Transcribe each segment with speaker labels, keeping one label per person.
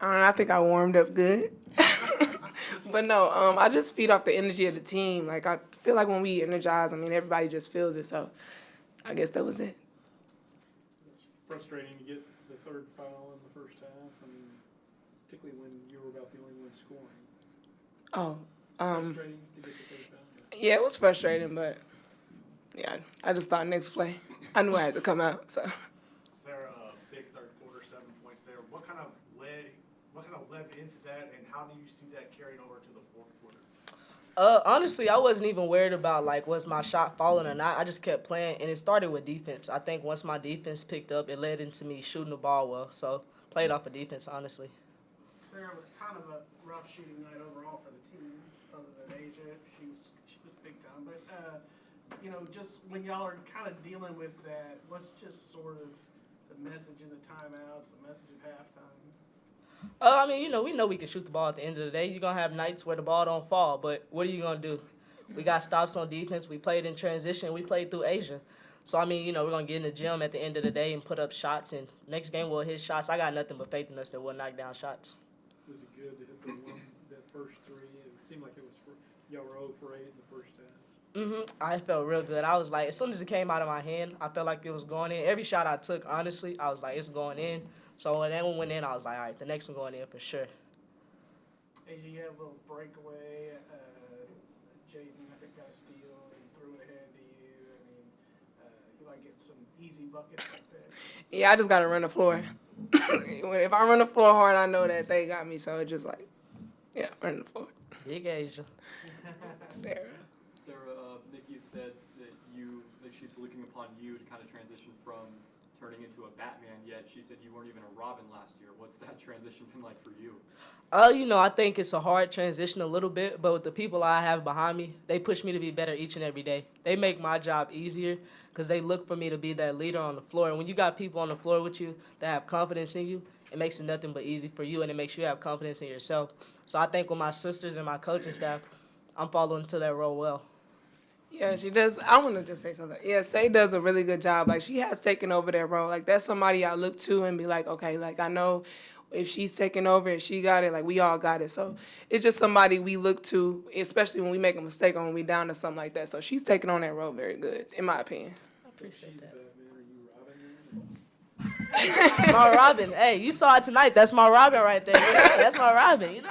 Speaker 1: I don't know, I think I warmed up good. But no, I just feed off the energy of the team. Like, I feel like when we energize, I mean, everybody just feels it. So I guess that was it.
Speaker 2: It's frustrating to get the third foul in the first half. I mean, particularly when you were about the only one scoring.
Speaker 1: Oh,
Speaker 2: Frustrating to get the third foul.
Speaker 1: yeah, it was frustrating, but yeah, I just thought next play. I knew I had to come out, so.
Speaker 3: Sarah, big third quarter, 7 points there. What kind of led into that, and how do you see that carrying over to the fourth quarter?
Speaker 4: Honestly, I wasn't even worried about like was my shot falling or not. I just kept playing, and it started with defense. I think once my defense picked up, it led into me shooting the ball well. So played off of defense, honestly.
Speaker 5: Sarah was kind of a rough shooting night overall for the team, other than Asia. She was big time. But just when y'all are kind of dealing with that, what's just sort of the message in the timeouts, the message at halftime?
Speaker 4: I mean, we know we can shoot the ball at the end of the day. You're gonna have nights where the ball don't fall, but what are you gonna do? We got stops on defense. We played in transition. We played through Asia. So I mean, we're gonna get in the gym at the end of the day and put up shots. And next game we'll hit shots. I got nothing but faith in us that we'll knock down shots.
Speaker 2: Was it good to hit that first three? It seemed like it was y'all were 0 for 8 in the first half.
Speaker 4: I felt real good. I was like, as soon as it came out of my hand, I felt like it was going in. Every shot I took, honestly, I was like, it's going in. So when that one went in, I was like, all right, the next one going in for sure.
Speaker 5: Asia, you had a little breakaway. Jaden, I think, got a steal and threw it ahead to you. I mean, you like getting some easy buckets like that.
Speaker 1: Yeah, I just got to run the floor. If I run the floor hard, I know that they got me. So it's just like, yeah, run the floor.
Speaker 4: Big Asia.
Speaker 1: Sarah.
Speaker 6: Sarah, Nikki said that she's looking upon you to kind of transition from turning into a Batman, yet she said you weren't even a Robin last year. What's that transition been like for you?
Speaker 4: I think it's a hard transition a little bit, but with the people I have behind me, they push me to be better each and every day. They make my job easier because they look for me to be that leader on the floor. And when you got people on the floor with you that have confidence in you, it makes it nothing but easy for you, and it makes you have confidence in yourself. So I think with my sisters and my coaching staff, I'm following into that role well.
Speaker 1: Yeah, she does. I want to just say something. Yeah, Say does a really good job. Like, she has taken over that role. Like, that's somebody I look to and be like, okay, like, I know if she's taking over and she got it, like, we all got it. So it's just somebody we look to, especially when we make a mistake or when we down to something like that. So she's taking on that role very good, in my opinion.
Speaker 4: I appreciate
Speaker 2: She's
Speaker 4: that.
Speaker 2: Batman. Are you Robin?
Speaker 4: That's my Robin. Hey, you saw it tonight. That's my Robin right there. That's my Robin,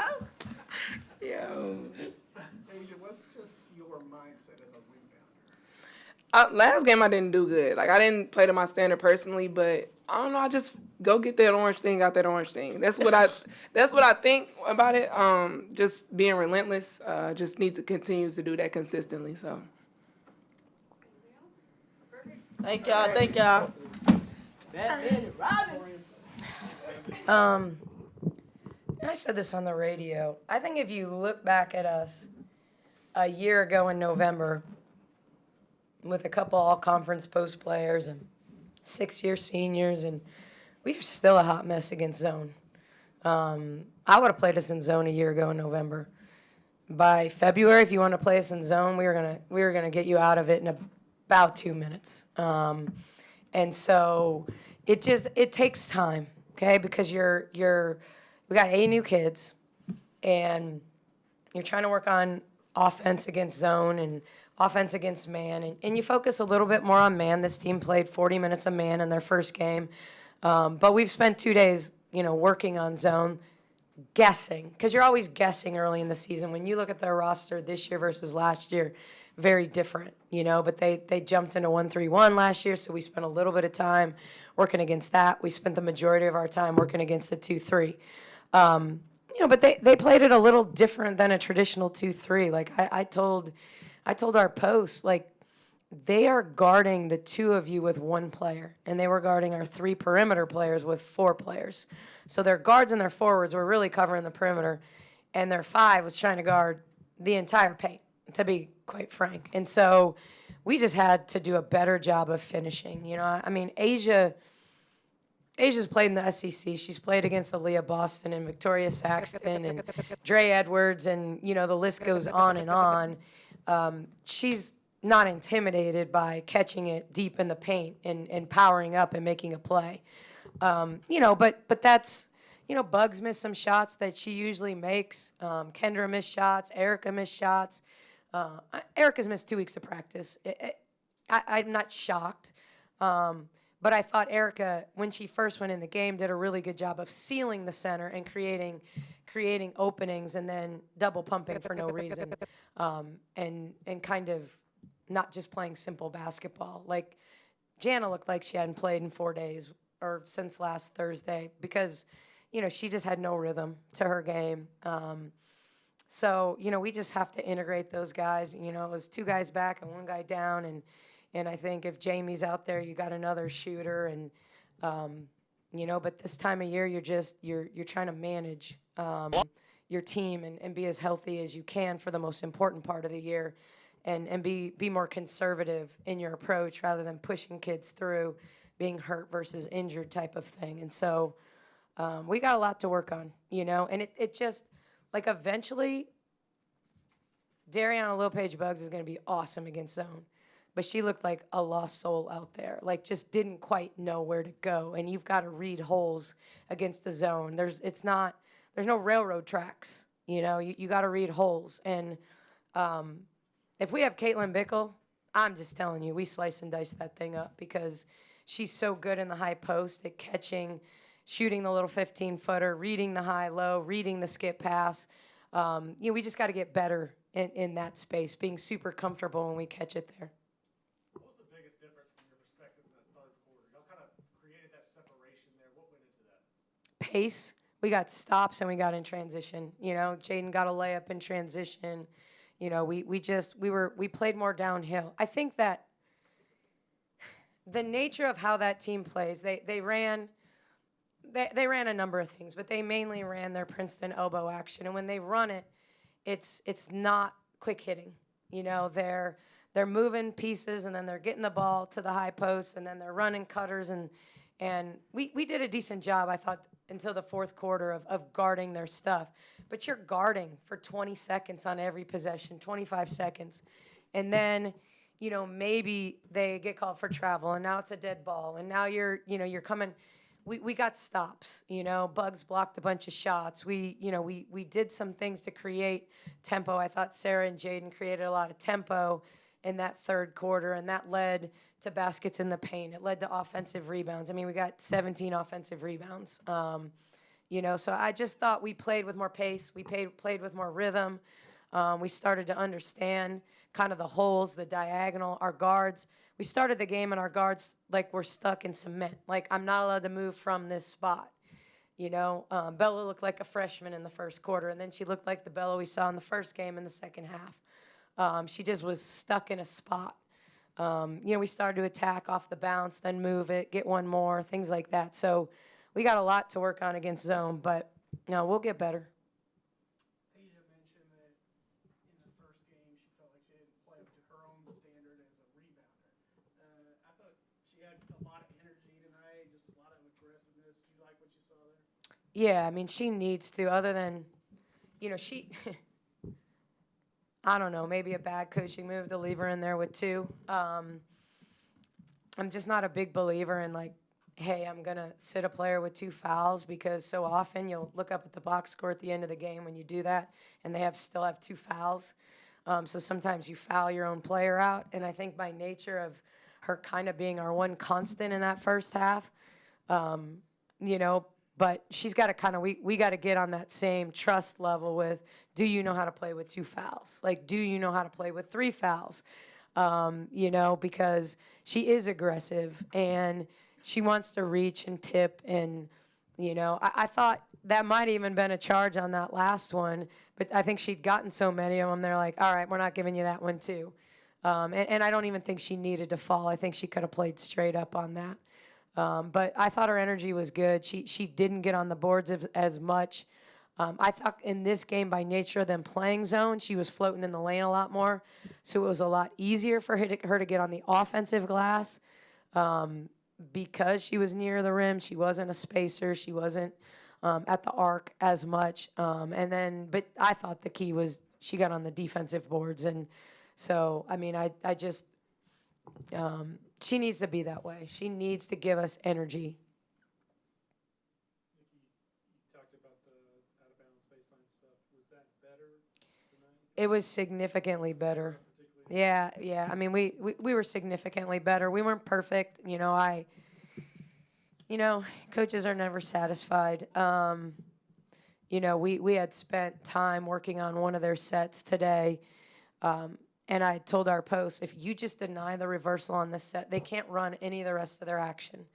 Speaker 1: Yeah.
Speaker 5: Asia, what's just your mindset as a rebounder?
Speaker 1: Last game I didn't do good. Like, I didn't play to my standard personally, but I don't know. I just go get that orange thing, got that orange thing. That's what I think about it. Just being relentless. Just need to continue to do that consistently. So.
Speaker 4: Thank y'all. Batman, Robin.
Speaker 7: I said this on the radio. I think if you look back at us a year ago in November with a couple all-conference post players and 6-year seniors, and we were still a hot mess against zone. I would have played us in zone a year ago in November. By February, if you want to play us in zone, we were gonna get you out of it in about 2 minutes. And so it takes time, okay? Because we got 8 new kids, and you're trying to work on offense against zone and offense against man, and you focus a little bit more on man. This team played 40 minutes of man in their first game, but we've spent 2 days, working on zone, guessing, because you're always guessing early in the season. When you look at their roster this year versus last year, very different, but they jumped into 1-3-1 last year, so we spent a little bit of time working against that. We spent the majority of our time working against the 2-3. But they played it a little different than a traditional 2-3. Like I told our post, like, they are guarding the 2 of you with 1 player, and they were guarding our 3 perimeter players with 4 players. So their guards and their forwards were really covering the perimeter, and their 5 was trying to guard the entire paint, to be quite frank. And so we just had to do a better job of finishing. I mean, Asia's played in the SEC. She's played against Aaliyah Boston and Victoria Saxton and Dre Edwards, and, the list goes on and on. She's not intimidated by catching it deep in the paint and powering up and making a play. But that's, Bugs missed some shots that she usually makes. Kendra missed shots. Erica missed shots. Erica's missed 2 weeks of practice. I'm not shocked. But I thought Erica, when she first went in the game, did a really good job of sealing the center and creating openings and then double pumping for no reason, and kind of not just playing simple basketball. Like, Jana looked like she hadn't played in 4 days or since last Thursday because, she just had no rhythm to her game. So, we just have to integrate those guys. It was 2 guys back and 1 guy down, and I think if Jamie's out there, you got another shooter, and but this time of year, you're trying to manage your team and be as healthy as you can for the most important part of the year, and be more conservative in your approach rather than pushing kids through being hurt versus injured type of thing. And so we got a lot to work on, and it just, like, eventually Dariana Lopage Bugs is going to be awesome against zone. But she looked like a lost soul out there, like just didn't quite know where to go. And you've got to read holes against the zone. There's no railroad tracks, you got to read holes. And if we have Caitlin Bickle, I'm just telling you, we slice and dice that thing up because she's so good in the high post at catching, shooting the little 15-footer, reading the high-low, reading the skip pass. We just got to get better in that space, being super comfortable when we catch it there.
Speaker 3: What was the biggest difference from your perspective in the third quarter? Y'all kind of created that separation there. What went into that?
Speaker 7: Pace. We got stops and we got in transition. Jaden got a layup in transition. We played more downhill. I think that the nature of how that team plays, they ran a number of things, but they mainly ran their Princeton elbow action. And when they run it, it's not quick hitting. They're moving pieces, and then they're getting the ball to the high post, and then they're running cutters. And we did a decent job, I thought, until the fourth quarter of guarding their stuff. But you're guarding for 20 seconds on every possession, 25 seconds. And then, maybe they get called for travel, and now it's a dead ball. And now you're coming. We got stops, Bugs blocked a bunch of shots. We did some things to create tempo. I thought Sarah and Jaden created a lot of tempo in that third quarter, and that led to baskets in the paint. It led to offensive rebounds. We got 17 offensive rebounds. So I just thought we played with more pace. We played with more rhythm. We started to understand kind of the holes, the diagonal, our guards. We started the game and our guards, like, were stuck in cement. Like, I'm not allowed to move from this spot. Bella looked like a freshman in the first quarter, and then she looked like the Bella we saw in the first game in the second half. She just was stuck in a spot. We started to attack off the bounce, then move it, get one more, things like that. So we got a lot to work on against zone, but we'll get better.
Speaker 5: Asia mentioned that in the first game she felt like she didn't play up to her own standard as a rebounder. I thought she had a lot of energy tonight, just a lot of aggressiveness. Do you like what you saw there?
Speaker 7: Yeah, she needs to, other than, she, I don't know, maybe a bad coaching move to leave her in there with 2. I'm just not a big believer in, like, hey, I'm going to sit a player with 2 fouls, because so often you'll look up at the box score at the end of the game when you do that, and they still have 2 fouls. So sometimes you foul your own player out, and I think by nature of her kind of being our one constant in that first half, but she's got to kind of, we got to get on that same trust level with, do you know how to play with 2 fouls? Like, do you know how to play with 3 fouls? Because she is aggressive, and she wants to reach and tip, and, I thought that might even been a charge on that last one, but I think she'd gotten so many of them, they're like, all right, we're not giving you that one too. And I don't even think she needed to fall. I think she could have played straight up on that. But I thought her energy was good. She didn't get on the boards as much. I thought in this game, by nature of them playing zone, she was floating in the lane a lot more, so it was a lot easier for her to get on the offensive glass. Because she was near the rim, she wasn't a spacer. She wasn't at the arc as much. But I thought the key was she got on the defensive boards. And so, I just, she needs to be that way. She needs to give us energy.
Speaker 2: Nikki, you talked about the out of bounds baseline stuff. Was that better tonight?
Speaker 7: It was significantly better.
Speaker 2: Particularly
Speaker 7: Yeah. I mean, we were significantly better. We weren't perfect. Coaches are never satisfied. We had spent time working on one of their sets today. And I told our post, if you just deny the reversal on this set, they can't run any of the rest of their action.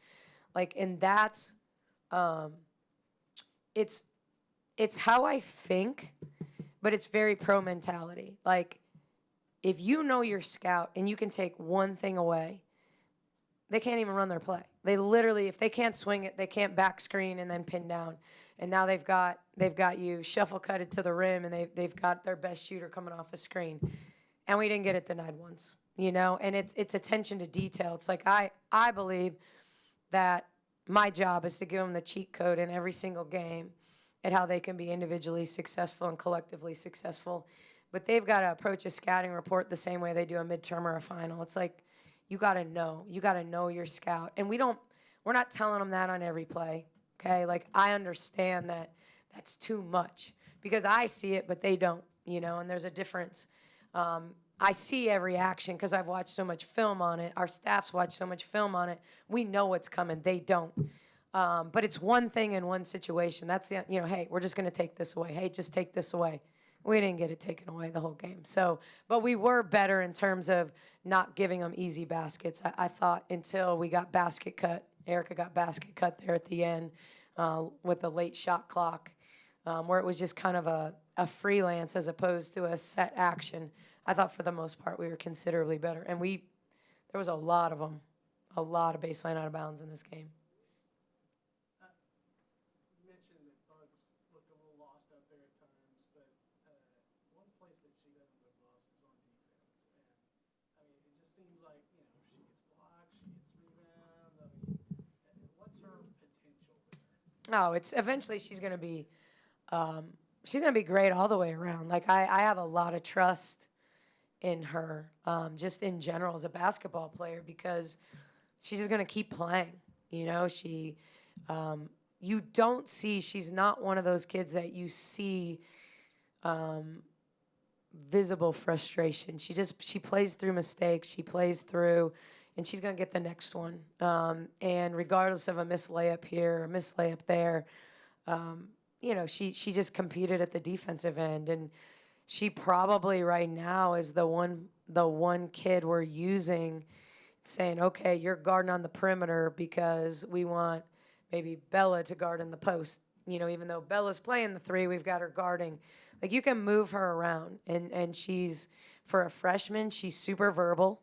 Speaker 7: And that's, it's how I think, but it's very pro mentality. If you know your scout and you can take one thing away, they can't even run their play. They literally, if they can't swing it, they can't back screen and then pin down. And now they've got you shuffle cutted to the rim, and they've got their best shooter coming off a screen. And we didn't get it denied once, And it's attention to detail. It's like I believe that my job is to give them the cheat code in every single game at how they can be individually successful and collectively successful. But they've got to approach a scouting report the same way they do a midterm or a final. It's like, you got to know your scout. And we're not telling them that on every play, okay? I understand that that's too much because I see it, but they don't, and there's a difference. I see every action because I've watched so much film on it. Our staff's watched so much film on it. We know what's coming. They don't. But it's one thing in one situation. That's hey, we're just going to take this away. Hey, just take this away. We didn't get it taken away the whole game. But we were better in terms of not giving them easy baskets. I thought until we got basket cut, Erica got basket cut there at the end with a late shot clock, where it was just kind of a freelance as opposed to a set action. I thought for the most part we were considerably better. And there was a lot of them, a lot of baseline out of bounds in this game.
Speaker 5: You mentioned that Bugs looked a little lost out there at times, but one place that she doesn't look lost is on defense. And it just seems like she gets blocked, she gets rebound. What's her potential there?
Speaker 7: Oh, eventually she's gonna be great all the way around. I have a lot of trust in her, just in general as a basketball player, because she's just gonna keep playing. You don't see, she's not one of those kids that you see visible frustration. She plays through mistakes. She plays through, and she's going to get the next one. And regardless of a missed layup here, a missed layup there, she just competed at the defensive end. And she probably right now is the one kid we're using, saying, okay, you're guarding on the perimeter because we want maybe Bella to guard in the post. Even though Bella's playing the three, we've got her guarding. You can move her around. And she's, for a freshman, she's super verbal,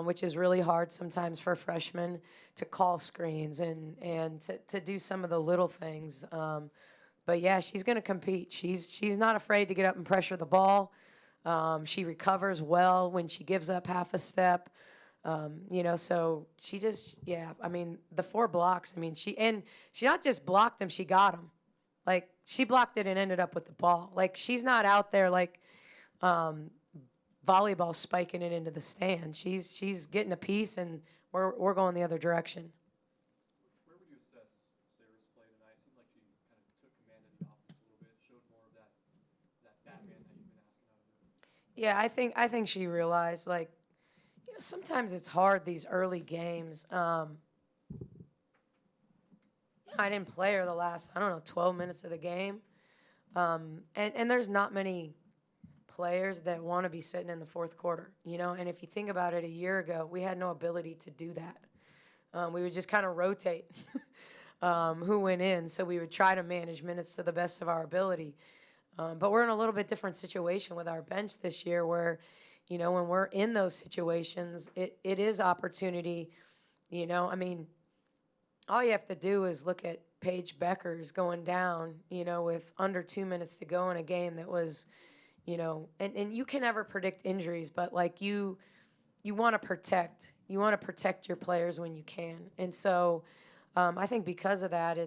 Speaker 7: which is really hard sometimes for freshmen to call screens and to do some of the little things. But yeah, she's going to compete. She's not afraid to get up and pressure the ball. She recovers well when she gives up half a step. So she just, the 4 blocks, she not just blocked them, she got them. She blocked it and ended up with the ball. She's not out there volleyball spiking it into the stand. She's getting a piece, and we're going the other direction.
Speaker 6: Where would you assess Sarah's play tonight? It seemed like she kind of took command of the offense a little bit, showed more of that Batman that you've been asking out of her.
Speaker 7: Yeah, I think she realized, sometimes it's hard, these early games. I didn't play her the last, 12 minutes of the game. And there's not many players that want to be sitting in the fourth quarter, And if you think about it, a year ago, we had no ability to do that. We would just kind of rotate who went in. So we would try to manage minutes to the best of our ability. But we're in a little bit different situation with our bench this year where, when we're in those situations, it is opportunity. All you have to do is look at Paige Beckers going down, with under 2 minutes to go in a game that was, and you can never predict injuries, but you want to protect. You want to protect your players when you can. And so I think because of that,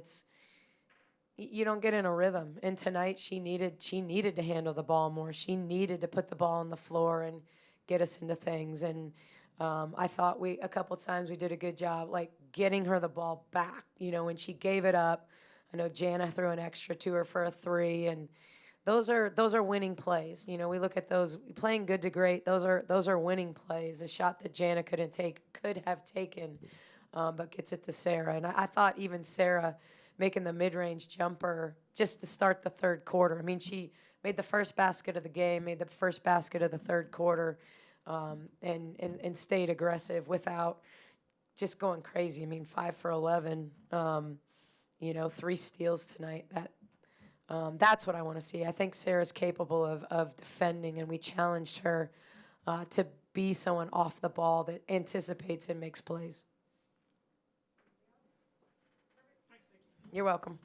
Speaker 7: you don't get in a rhythm. And tonight she needed to handle the ball more. She needed to put the ball on the floor and get us into things. And I thought a couple times we did a good job, getting her the ball back. When she gave it up, I know Jana threw an extra to her for a 3, and those are winning plays. You know, we look at those playing good to great. Those are winning plays. A shot that Jana could have taken, but gets it to Sarah. And I thought even Sarah making the mid-range jumper just to start the third quarter. I mean, she made the first basket of the game, made the first basket of the third quarter, and stayed aggressive without just going crazy. I mean, 5 for 11, 3 steals tonight. That's what I want to see. I think Sarah's capable of defending, and we challenged her to be someone off the ball that anticipates and makes plays. You're welcome.